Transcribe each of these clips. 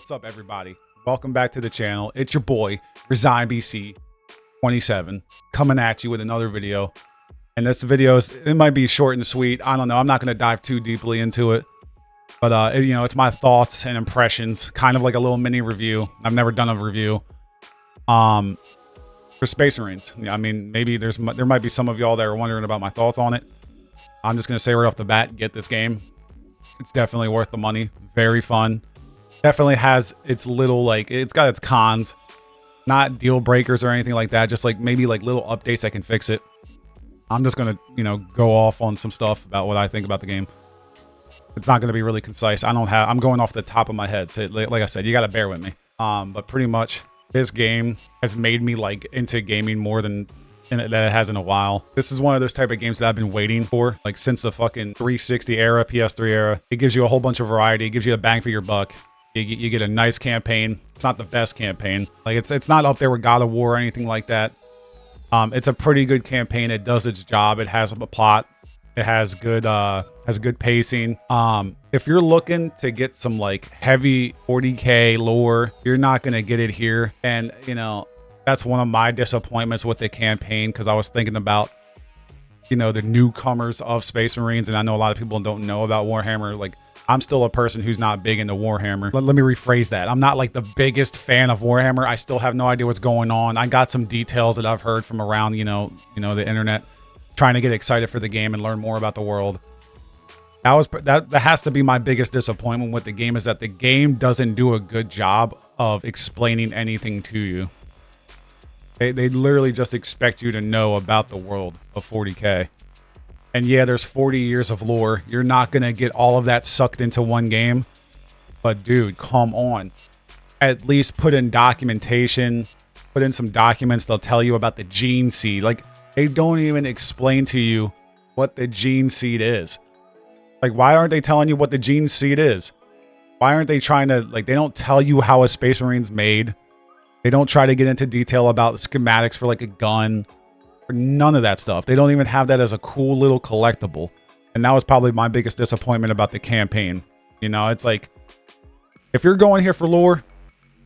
What's up, everybody? Welcome back to the channel. It's your boy, Resign BC 27, coming at you with another video. And this video it might be short and sweet. I don't know. I'm not going to dive too deeply into it. But, you know, it's my thoughts and impressions, kind of like a little mini review. I've never done a review for Space Marines. Yeah, I mean, maybe there might be some of y'all that are wondering about my thoughts on it. I'm just going to say right off the bat, get this game. It's definitely worth the money. Very fun. Definitely has its little, like, it's got its cons. Not deal breakers or anything like that. Just like maybe like little updates that can fix it. I'm just going to, you know, go off on some stuff about what I think about the game. It's not going to be really concise. I'm going off the top of my head. So like I said, you got to bear with me. But pretty much this game has made me like into gaming more than that it has in a while. This is one of those type of games that I've been waiting for, like since the fucking 360 era, PS3 era. It gives you a whole bunch of variety. It gives you a bang for your buck. You get a nice campaign. It's not the best campaign. Like it's not up there with God of War or anything like that. It's a pretty good campaign. It does its job. It has a plot. It has good pacing. If you're looking to get some like heavy 40K lore, you're not gonna get it here. And you know, that's one of my disappointments with the campaign, because I was thinking about, you know, the newcomers of Space Marines, and I know a lot of people don't know about Warhammer. Like, I'm still a person who's not big into Warhammer. Let me rephrase that. I'm not like the biggest fan of Warhammer. I still have no idea what's going on. I got some details that I've heard from around, you know, the internet, trying to get excited for the game and learn more about the world. That has to be my biggest disappointment with the game, is that the game doesn't do a good job of explaining anything to you. They literally just expect you to know about the world of 40K. And yeah, there's 40 years of lore. You're not going to get all of that sucked into one game. But dude, come on. At least put in documentation. Put in some documents. They'll tell you about the gene seed. Like, they don't even explain to you what the gene seed is. Like, why aren't they telling you what the gene seed is? Why aren't they trying to, like, they don't tell you how a Space Marine's made. They don't try to get into detail about the schematics for like a gun. Or none of that stuff. They don't even have that as a cool little collectible. And that was probably my biggest disappointment about the campaign. You know, it's like, if you're going here for lore,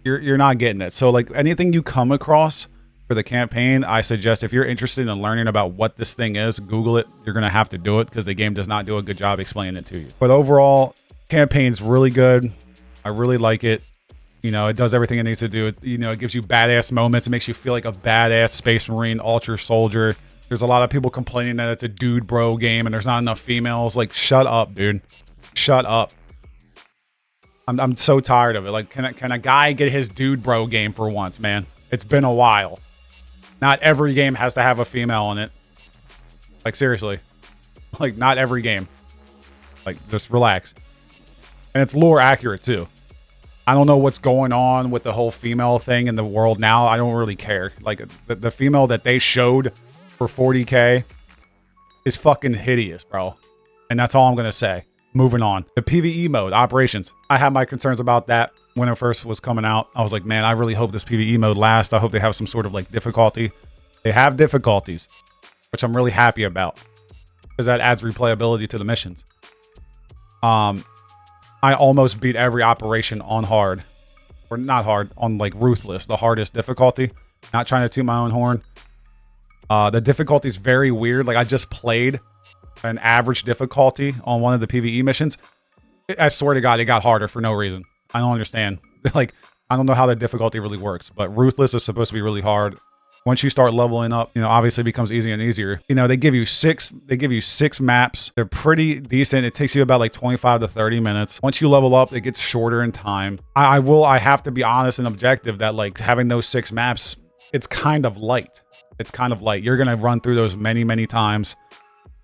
you're not getting it. So like anything you come across for the campaign, I suggest if you're interested in learning about what this thing is, Google it. You're going to have to do it, because the game does not do a good job explaining it to you. But overall, campaign's really good. I really like it. You know, it does everything it needs to do. You know, it gives you badass moments. It makes you feel like a badass Space Marine, Ultra Soldier. There's a lot of people complaining that it's a dude bro game and there's not enough females. Like, shut up, dude. Shut up. I'm so tired of it. Like, can a guy get his dude bro game for once, man? It's been a while. Not every game has to have a female in it. Like, seriously. Like, not every game. Like, just relax. And it's lore accurate, too. I don't know what's going on with the whole female thing in the world now. I don't really care. Like, the female that they showed for 40K is fucking hideous, bro. And that's all I'm going to say. Moving on. The PvE mode, operations. I had my concerns about that when it first was coming out. I was like, man, I really hope this PvE mode lasts. I hope they have some sort of like difficulty. They have difficulties, which I'm really happy about, because that adds replayability to the missions. I almost beat every operation on hard. Or not hard, on like ruthless, the hardest difficulty. Not trying to toot my own horn. The difficulty is very weird. Like, I just played an average difficulty on one of the PvE missions. I swear to God, it got harder for no reason. I don't understand. Like, I don't know how the difficulty really works. But ruthless is supposed to be really hard. Once you start leveling up, you know, obviously it becomes easier and easier. You know, they give you six maps. They're pretty decent. It takes you about like 25 to 30 minutes. Once you level up, it gets shorter in time. I have to be honest and objective that like having those 6 maps, it's kind of light. It's kind of light. You're going to run through those many, many times.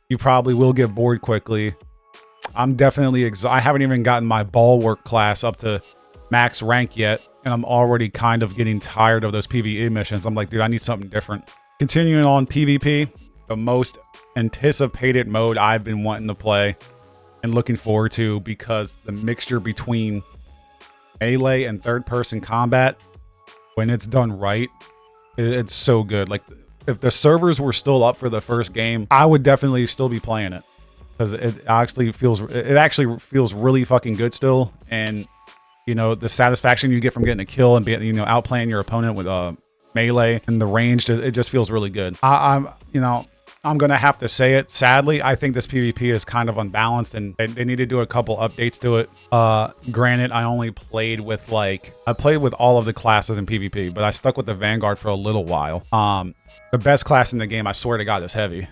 You probably will get bored quickly. I'm definitely I haven't even gotten my bulwark class up to max rank yet, and I'm already kind of getting tired of those PvE missions. I'm like, dude, I need something different. Continuing on PvP, the most anticipated mode I've been wanting to play and looking forward to, because the mixture between melee and third-person combat, when it's done right, it's so good. Like, if the servers were still up for the first game, I would definitely still be playing it, because it actually feels really fucking good still. And You know, the satisfaction you get from getting a kill and being, you know, outplaying your opponent with melee and the range, it just feels really good. You know, I'm gonna have to say it. Sadly, I think this PvP is kind of unbalanced, and they need to do a couple updates to it. Granted, I only played with I played with all of the classes in PvP, but I stuck with the Vanguard for a little while. The best class in the game, I swear to God, is heavy.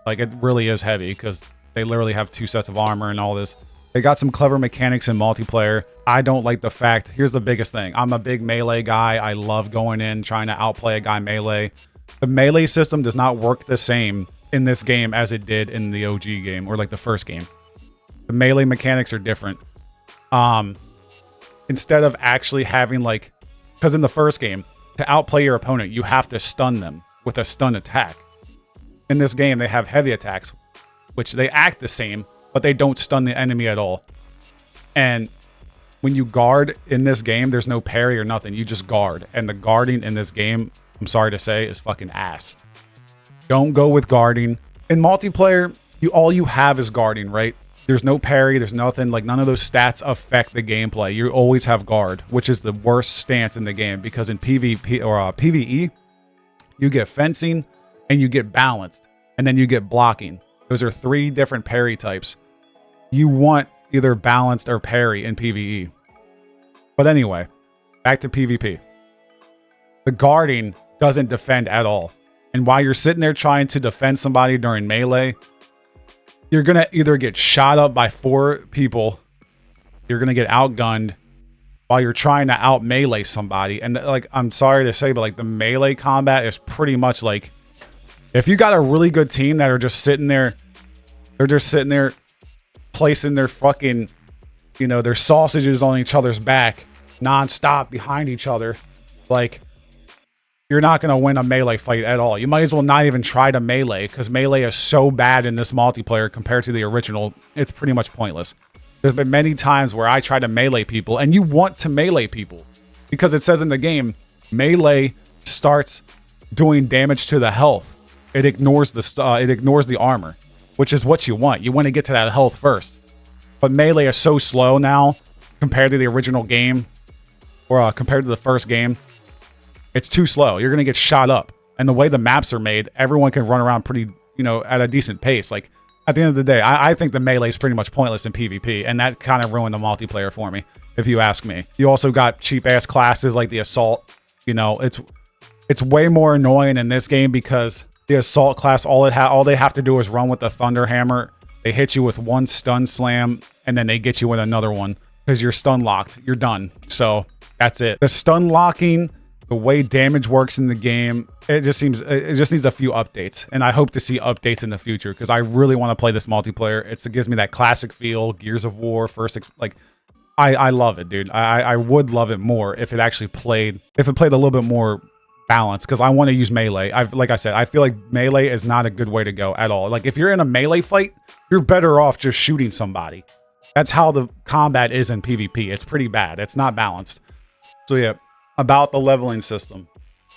Like, it really is heavy because they literally have 2 sets of armor and all this. They got some clever mechanics in multiplayer. I don't like the fact, here's the biggest thing. I'm a big melee guy. I love going in, trying to outplay a guy melee. The melee system does not work the same in this game as it did in the OG game, or like the first game. The melee mechanics are different. Instead of actually having because in the first game, to outplay your opponent, you have to stun them with a stun attack. In this game, they have heavy attacks, which they act the same, but they don't stun the enemy at all. And when you guard in this game, there's no parry or nothing. You just guard. And the guarding in this game, I'm sorry to say, is fucking ass. Don't go with guarding. In multiplayer, all you have is guarding, right? There's no parry, there's nothing. Like, none of those stats affect the gameplay. You always have guard, which is the worst stance in the game, because in PvP or PvE, you get fencing and you get balanced, and then you get blocking. Those are 3 different parry types. You want either balanced or parry in PvE. But anyway, back to PvP. The guarding doesn't defend at all. And while you're sitting there trying to defend somebody during melee, you're going to either get shot up by 4 people, you're going to get outgunned while you're trying to out melee somebody. And I'm sorry to say, but the melee combat is pretty much if you got a really good team that are just sitting there, they're just sitting there placing their fucking, you know, their sausages on each other's back non-stop behind each other, you're not going to win a melee fight at all. You might as well not even try to melee, because melee is so bad in this multiplayer compared to the original. It's pretty much pointless. There's been many times where I try to melee people, and you want to melee people because it says in the game, melee starts doing damage to the health. It ignores the armor, which is what you want. You want to get to that health first. But melee is so slow now compared to the original game, or compared to the first game. It's too slow. You're going to get shot up. And the way the maps are made, everyone can run around pretty, you know, at a decent pace. At the end of the day, I think the melee is pretty much pointless in PvP, and that kind of ruined the multiplayer for me, if you ask me. You also got cheap-ass classes like the Assault. You know, it's way more annoying in this game because the Assault class, all they have to do is run with the Thunder Hammer. They hit you with 1 stun slam, and then they get you with another one because you're stun locked. You're done. So that's it. The stun locking, the way damage works in the game, it just needs a few updates, and I hope to see updates in the future because I really want to play this multiplayer. It gives me that classic feel, Gears of War, I love it, dude. I would love it more if it actually played a little bit more balanced, because I want to use melee. Like I said, I feel like melee is not a good way to go at all. If you're in a melee fight, you're better off just shooting somebody. That's how the combat is in PvP. It's pretty bad. It's not balanced. So yeah. About the leveling system.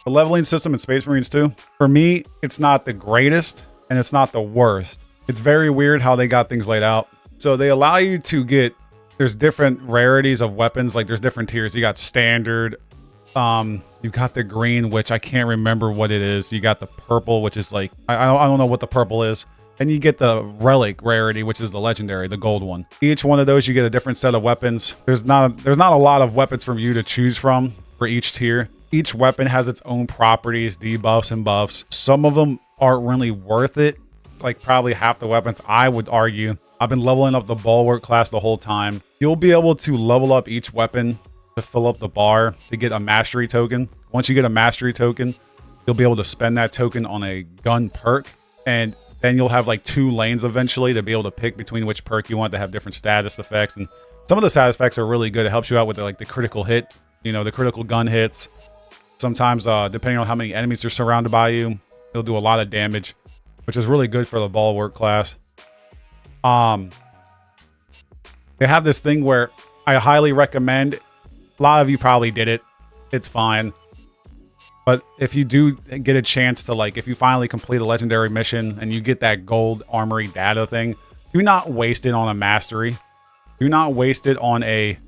The leveling system in Space Marines 2, for me, it's not the greatest and it's not the worst. It's very weird how they got things laid out. So they allow you to there's different rarities of weapons, there's different tiers. You got standard, you got the green, which I can't remember what it is. You got the purple, which is I don't know what the purple is. And you get the relic rarity, which is the legendary, the gold one. Each one of those, you get a different set of weapons. There's not a lot of weapons for you to choose from for each tier. Each weapon has its own properties, debuffs and buffs. Some of them aren't really worth it. Probably half the weapons, I would argue. I've been leveling up the Bulwark class the whole time. You'll be able to level up each weapon to fill up the bar to get a mastery token. Once you get a mastery token, you'll be able to spend that token on a gun perk, and then you'll have 2 lanes eventually to be able to pick between which perk you want to have different status effects. And some of the status effects are really good. It helps you out with the critical hit, you know, the critical gun hits. Sometimes, depending on how many enemies are surrounded by you, it'll do a lot of damage, which is really good for the Bulwark class. They have this thing where I highly recommend. A lot of you probably did it. It's fine. But if you do get a chance to, if you finally complete a legendary mission and you get that gold armory data thing, do not waste it on a mastery. Do not waste it on a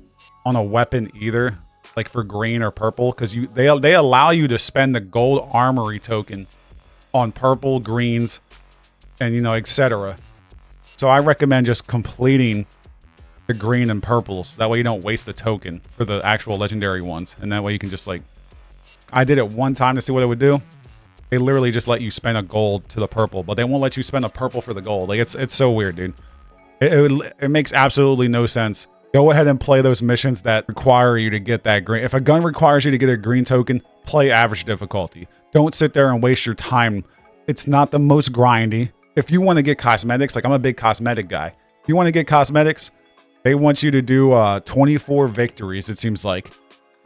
on a weapon either, like for green or purple, because they allow you to spend the gold armory token on purple, greens, and, you know, etc. So I recommend just completing the green and purples. That way you don't waste the token for the actual legendary ones. And that way you can just, like, I did it one time to see what it would do. They literally just let you spend a gold to the purple, but they won't let you spend a purple for the gold. Like, it's so weird, dude. It makes absolutely no sense. Go ahead and play those missions that require you to get that green. If a gun requires you to get a green token, play average difficulty. Don't sit there and waste your time. It's not the most grindy. If you want to get cosmetics, like I'm a big cosmetic guy. If you want to get cosmetics, they want you to do 24 victories, it seems like.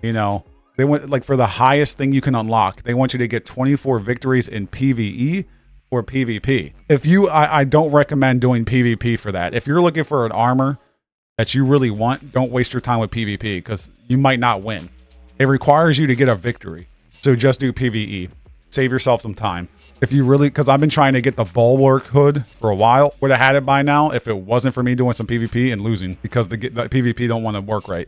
You know, they want, like, for the highest thing you can unlock, they want you to get 24 victories in PvE or PvP. If you, I don't recommend doing PvP for that. If you're looking for an armor that you really want, don't waste your time with PvP because you might not win. It requires you to get a victory. So just do PvE. Save yourself some time. If you really, because I've been trying to get the bulwark hood for a while. Would have had it by now if it wasn't for me doing some PvP and losing, because the PvP don't want to work right.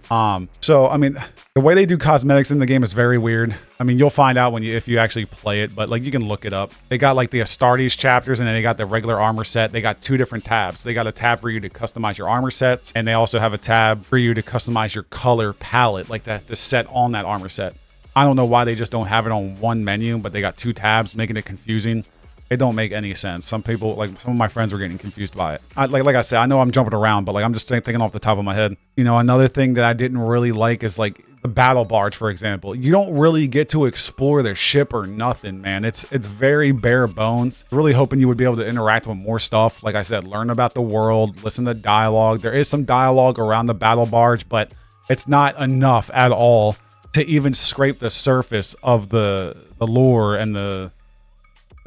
So I mean, the way they do cosmetics in the game is very weird. I mean, you'll find out if you actually play it, but like you can look it up. They got like the Astartes chapters, and then they got the regular armor set. They got two different tabs. They got a tab for you to customize your armor sets, and they also have a tab for you to customize your color palette, like that, the set on that armor set. I don't know why they just don't have it on one menu, but they got two tabs, making it confusing. It don't make any sense. Some people, like some of my friends, were getting confused by it. Like I said, I know I'm jumping around, but like I'm just thinking off the top of my head. You know, another thing that I didn't really like is like the battle barge, for example. You don't really get to explore their ship or nothing, man. It's very bare bones. Really hoping you would be able to interact with more stuff. Like I said, learn about the world, listen to dialogue. There is some dialogue around the battle barge, but it's not enough at all to even scrape the surface of the lore and the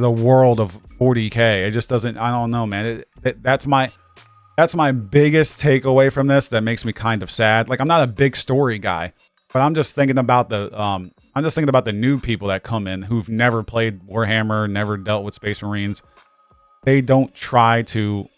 world of 40K. It just doesn't, I don't know, man. That's my biggest takeaway from this that makes me kind of sad. Like, I'm not a big story guy, but I'm just thinking about the new people that come in who've never played Warhammer, never dealt with Space Marines. They don't try to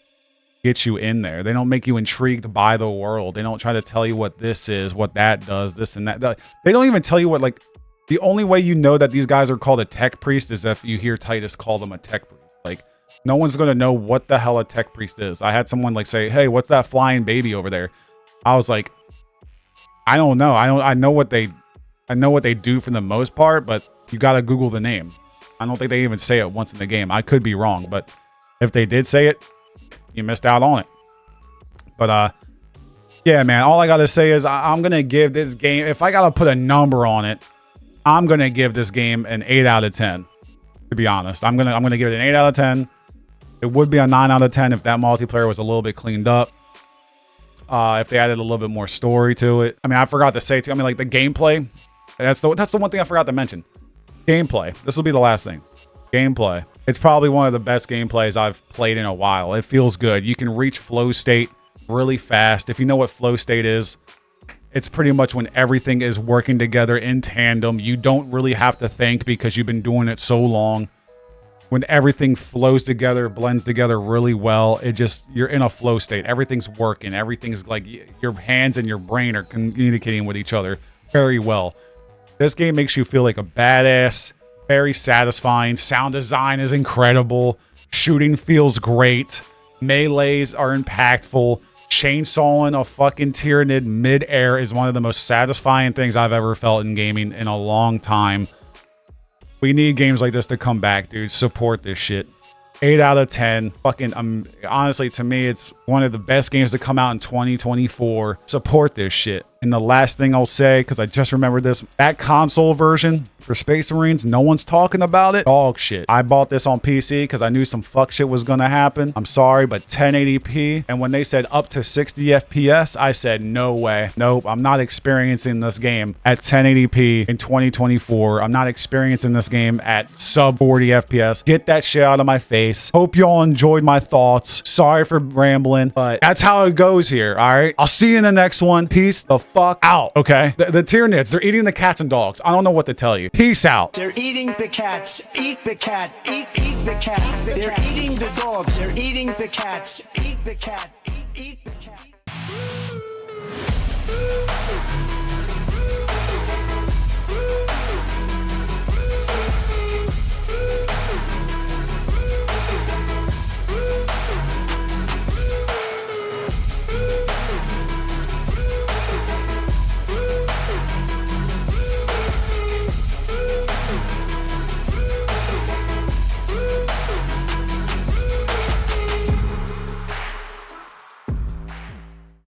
get you in there. They don't make you intrigued by the world. They don't try to tell you what this is, what that does, this and that. They don't even tell you what, like, the only way you know that these guys are called a tech priest is if you hear Titus call them a tech priest. Like, no one's going to know what the hell a tech priest is. I had someone like say, hey, what's that flying baby over there? I was like, I don't know. I know what they do for the most part, but you got to Google the name. I don't think they even say it once in the game. I could be wrong, but if they did say it, you missed out on it. But yeah, man, all I gotta say is I'm gonna give this game, if I gotta put a number on it, I'm gonna give this game an 8 out of 10. To be honest, I'm gonna give it an 8 out of 10. It would be a 9 out of 10 if that multiplayer was a little bit cleaned up. If they added a little bit more story to it. I mean, I forgot to say too. I mean, like the gameplay. That's the one thing I forgot to mention. Gameplay. This will be the last thing. Gameplay. It's probably one of the best gameplays I've played in a while. It feels good. You can reach flow state really fast. If you know what flow state is, it's pretty much when everything is working together in tandem. You don't really have to think because you've been doing it so long. When everything flows together, blends together really well, you're in a flow state. Everything's working. Everything's like your hands and your brain are communicating with each other very well. This game makes you feel like a badass. Very satisfying. Sound design is incredible. Shooting feels great. Melees are impactful. Chainsawing a fucking Tyranid mid-air is one of the most satisfying things I've ever felt in gaming in a long time. We need games like this to come back, dude. Support this shit. 8 out of 10. Fucking, honestly, to me, it's one of the best games to come out in 2024. Support this shit. And the last thing I'll say, because I just remembered this, that console version for Space Marines, no one's talking about it. Dog shit. I bought this on PC because I knew some fuck shit was gonna happen. I'm sorry, but 1080p. And when they said up to 60 FPS, I said, no way. Nope, I'm not experiencing this game at 1080p in 2024. I'm not experiencing this game at sub 40 FPS. Get that shit out of my face. Hope y'all enjoyed my thoughts. Sorry for rambling, but that's how it goes here, all right? I'll see you in the next one. Peace the fuck out, okay? The Tyranids, they're eating the cats and dogs. I don't know what to tell you. Peace out. They're eating the cats. Eat the cat. Eat the cat. They're eating the dogs. They're eating the cats. Eat the cat.